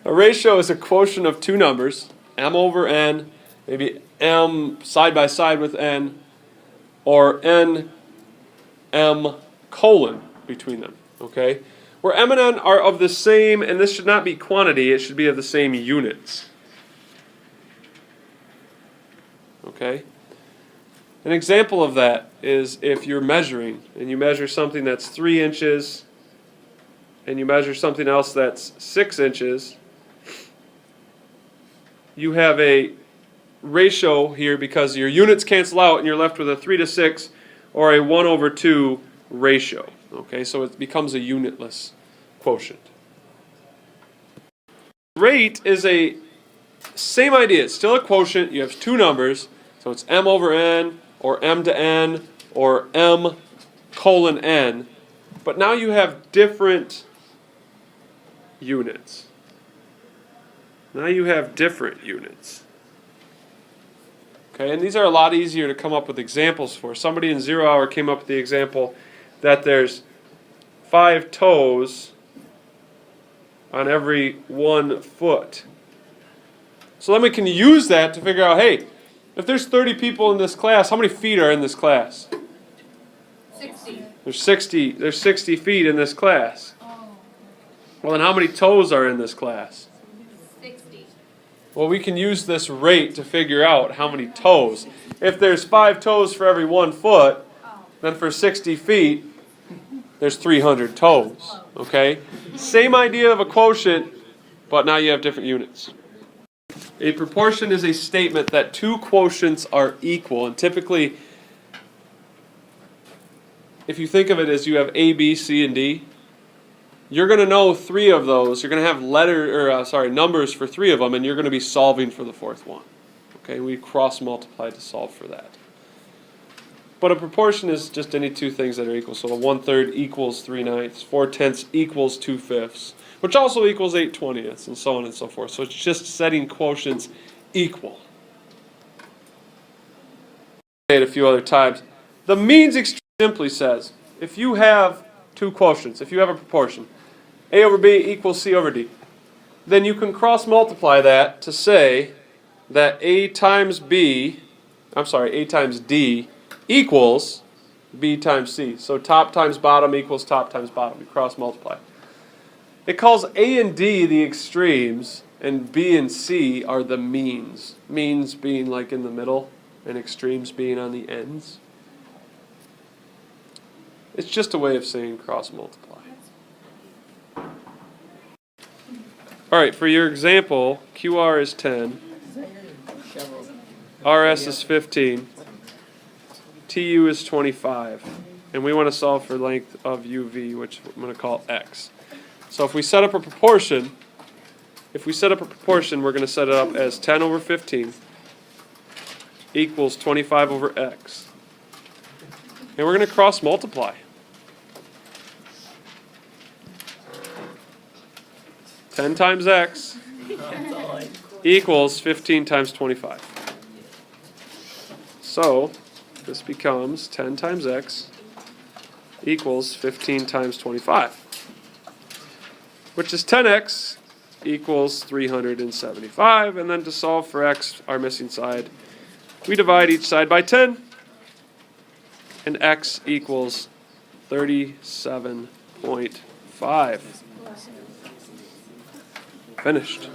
A ratio is a quotient of two numbers, m over n, maybe m side by side with n, or n m colon between them, okay? Where m and n are of the same, and this should not be quantity, it should be of the same units. Okay? An example of that is if you're measuring, and you measure something that's 3 inches, and you measure something else that's 6 inches, you have a ratio here because your units cancel out and you're left with a 3 to 6 or a 1 over 2 ratio. Okay, so it becomes a unitless quotient. Rate is a same idea. It's still a quotient. You have two numbers, so it's m over n or m to n or m colon n. But now you have different units. Now you have different units. Okay, and these are a lot easier to come up with examples for. Somebody in 0 hour came up with the example that there's 5 toes on every 1 foot. So then we can use that to figure out, hey, if there's 30 people in this class, how many feet are in this class? 60. There's 60 feet in this class. Well, then how many toes are in this class? 60. Well, we can use this rate to figure out how many toes. If there's 5 toes for every 1 foot, then for 60 feet, there's 300 toes. Okay? Same idea of a quotient, but now you have different units. A proportion is a statement that two quotients are equal, and typically, if you think of it as you have A, B, C, and D, you're going to know 3 of those. You're going to have numbers for 3 of them, and you're going to be solving for the 4th one. Okay, we cross multiply to solve for that. But a proportion is just any two things that are equal. So a 1/3 equals 3/9, 4/10 equals 2/5, which also equals 8/20, and so on and so forth. So it's just setting quotients equal. Say it a few other times. The means extreme simply says, if you have two quotients, if you have a proportion, A over B equals C over D, then you can cross multiply that to say that A times D equals B times C. So top times bottom equals top times bottom. You cross multiply. It calls A and D the extremes, and B and C are the means. Means being like in the middle, and extremes being on the ends. It's just a way of saying cross multiply. Alright, for your example, QR is 10, RS is 15, TU is 25, and we want to solve for length of UV, which I'm going to call X. So if we set up a proportion, we're going to set it up as 10 over 15 equals 25 over X. And we're going to cross multiply. 10 times X equals 15 times 25. So this becomes 10 times X equals 15 times 25, which is 10X equals 375. And then to solve for X, our missing side, we divide each side by 10, and X equals 37.5. Finished.